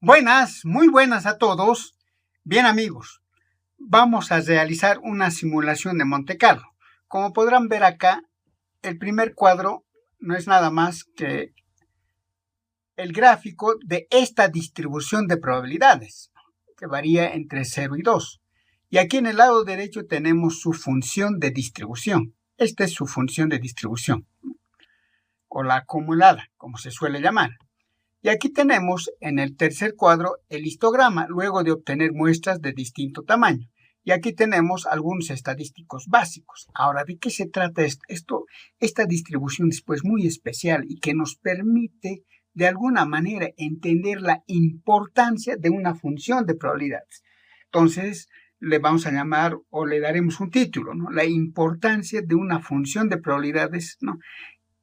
Buenas, muy buenas a todos. Bien amigos, vamos a realizar una simulación de Monte Carlo. Como podrán ver acá, el primer cuadro no es nada más que el gráfico de esta distribución de probabilidades, que varía entre 0 y 2. Y aquí en el lado derecho tenemos su función de distribución. Esta es su función de distribución, o la acumulada, como se suele llamar. Y aquí tenemos en el tercer cuadro el histograma, luego de obtener muestras de distinto tamaño. Y aquí tenemos algunos estadísticos básicos. Ahora, ¿de qué se trata esto? Esta distribución es pues muy especial y que nos permite de alguna manera entender la importancia de una función de probabilidades. Entonces, le vamos a llamar o le daremos un título, ¿no? La importancia de una función de probabilidades, ¿no?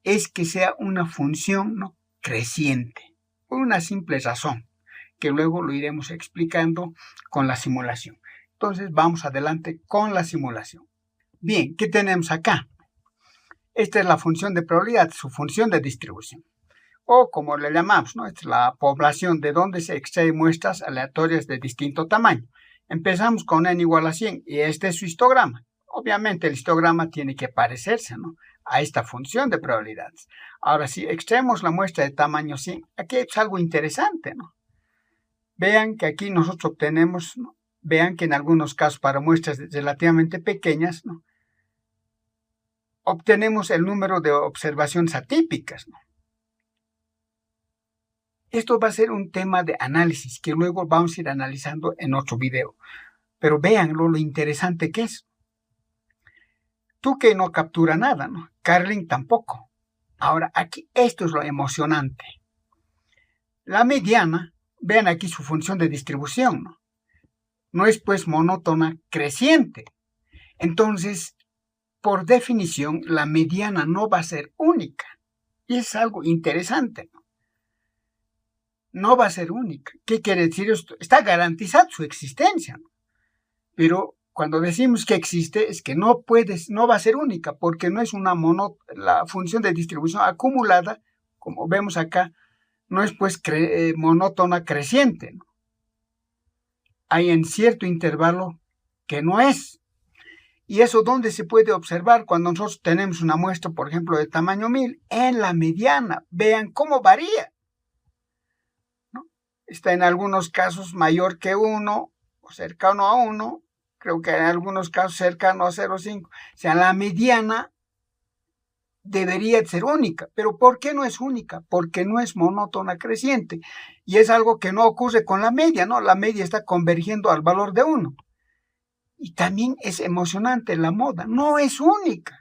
Es que sea una función, ¿no?, creciente. Por una simple razón, que luego lo iremos explicando con la simulación. Entonces vamos adelante con la simulación. Bien, ¿qué tenemos acá? Esta es la función de probabilidad, su función de distribución. O como le llamamos, ¿no? Esta es la población de donde se extraen muestras aleatorias de distinto tamaño. Empezamos con n igual a 100 y este es su histograma. Obviamente el histograma tiene que parecerse, ¿no?, a esta función de probabilidades. Ahora, si extraemos la muestra de tamaño 100, aquí es algo interesante, ¿no? Vean que aquí nosotros obtenemos, ¿no?, vean que en algunos casos para muestras relativamente pequeñas, ¿no?, obtenemos el número de observaciones atípicas, ¿no? Esto va a ser un tema de análisis que luego vamos a ir analizando en otro video. Pero véanlo lo interesante que es. Tukey no captura nada, ¿no? Karlin tampoco. Ahora, aquí esto es lo emocionante. La mediana, vean aquí su función de distribución, ¿no? No es pues monótona creciente. Entonces, por definición, la mediana no va a ser única. Y es algo interesante, ¿no? No va a ser única. ¿Qué quiere decir esto? Está garantizada su existencia, ¿no? Pero cuando decimos que existe, es que no va a ser única, porque no es la función de distribución acumulada, como vemos acá, no es pues monótona creciente, ¿no? Hay en cierto intervalo que no es. ¿Y eso dónde se puede observar? Cuando nosotros tenemos una muestra, por ejemplo, de tamaño 1000, en la mediana. Vean cómo varía, ¿no? Está en algunos casos mayor que 1 o cercano a 1, creo que en algunos casos cercano a 0,5. O sea, la mediana debería ser única. ¿Pero por qué no es única? Porque no es monótona creciente. Y es algo que no ocurre con la media, ¿no? La media está convergiendo al valor de 1. Y también es emocionante la moda. No es única.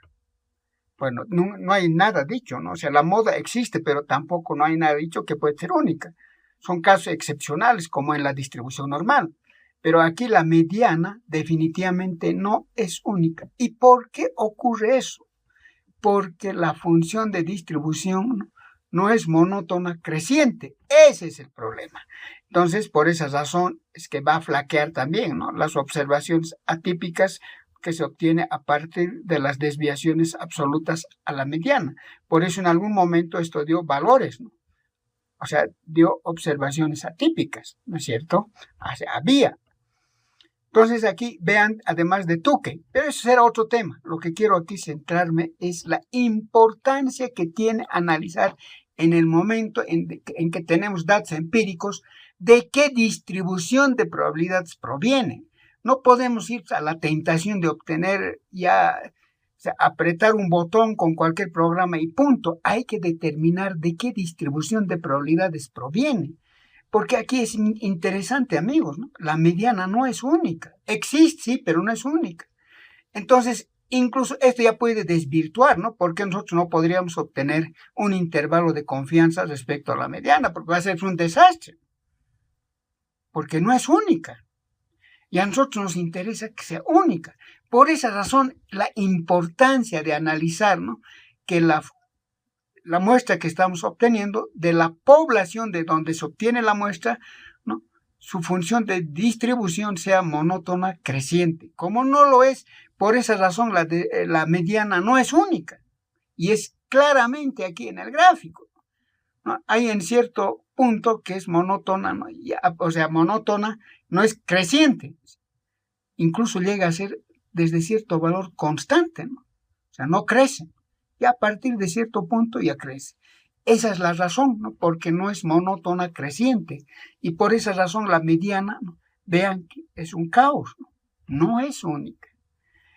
Bueno, no hay nada dicho, ¿no? O sea, la moda existe, pero tampoco no hay nada dicho que puede ser única. Son casos excepcionales, como en la distribución normal. Pero aquí la mediana definitivamente no es única. ¿Y por qué ocurre eso? Porque la función de distribución no es monótona creciente. Ese es el problema. Entonces, por esa razón es que va a flaquear también, ¿no?, las observaciones atípicas que se obtiene a partir de las desviaciones absolutas a la mediana. Por eso en algún momento esto dio valores, ¿no? O sea, dio observaciones atípicas, ¿no es cierto? O sea, había. Entonces aquí vean, además de Tukey, pero eso será otro tema. Lo que quiero aquí centrarme es la importancia que tiene analizar en el momento en que tenemos datos empíricos de qué distribución de probabilidades provienen. No podemos ir a la tentación de obtener ya, o sea, apretar un botón con cualquier programa y punto. Hay que determinar de qué distribución de probabilidades proviene. Porque aquí es interesante, amigos, ¿no? La mediana no es única. Existe, sí, pero no es única. Entonces, incluso esto ya puede desvirtuar, ¿no? Porque nosotros no podríamos obtener un intervalo de confianza respecto a la mediana, porque va a ser un desastre. Porque no es única. Y a nosotros nos interesa que sea única. Por esa razón, la importancia de analizar, ¿no?, que la muestra que estamos obteniendo de la población de donde se obtiene la muestra, ¿no?, su función de distribución sea monótona creciente. Como no lo es, por esa razón la mediana no es única. Y es claramente aquí en el gráfico, ¿no? Hay en cierto punto que es monótona, ¿no? O sea, monótona no es creciente, incluso llega a ser desde cierto valor constante, ¿no? O sea, no crece, y a partir de cierto punto ya crece. Esa es la razón, ¿no? Porque no es monótona creciente, y por esa razón la mediana, ¿no? Vean que es un caos, ¿no? No es única.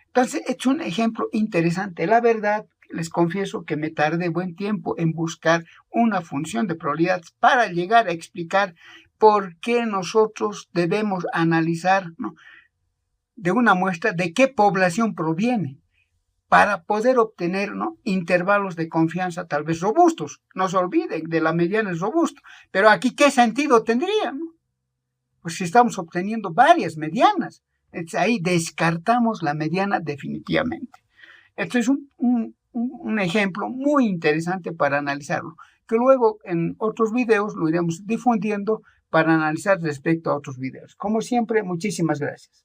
Entonces, he hecho un ejemplo interesante. La verdad, les confieso que me tardé buen tiempo en buscar una función de probabilidad para llegar a explicar por qué nosotros debemos analizar, ¿no?, de una muestra de qué población proviene, para poder obtener, ¿no?, intervalos de confianza tal vez robustos. No se olviden, de la mediana es robusto. Pero aquí, ¿qué sentido tendría, no? Pues si estamos obteniendo varias medianas, entonces ahí descartamos la mediana definitivamente. Esto es un ejemplo muy interesante para analizarlo, que luego en otros videos lo iremos difundiendo para analizar respecto a otros videos. Como siempre, muchísimas gracias.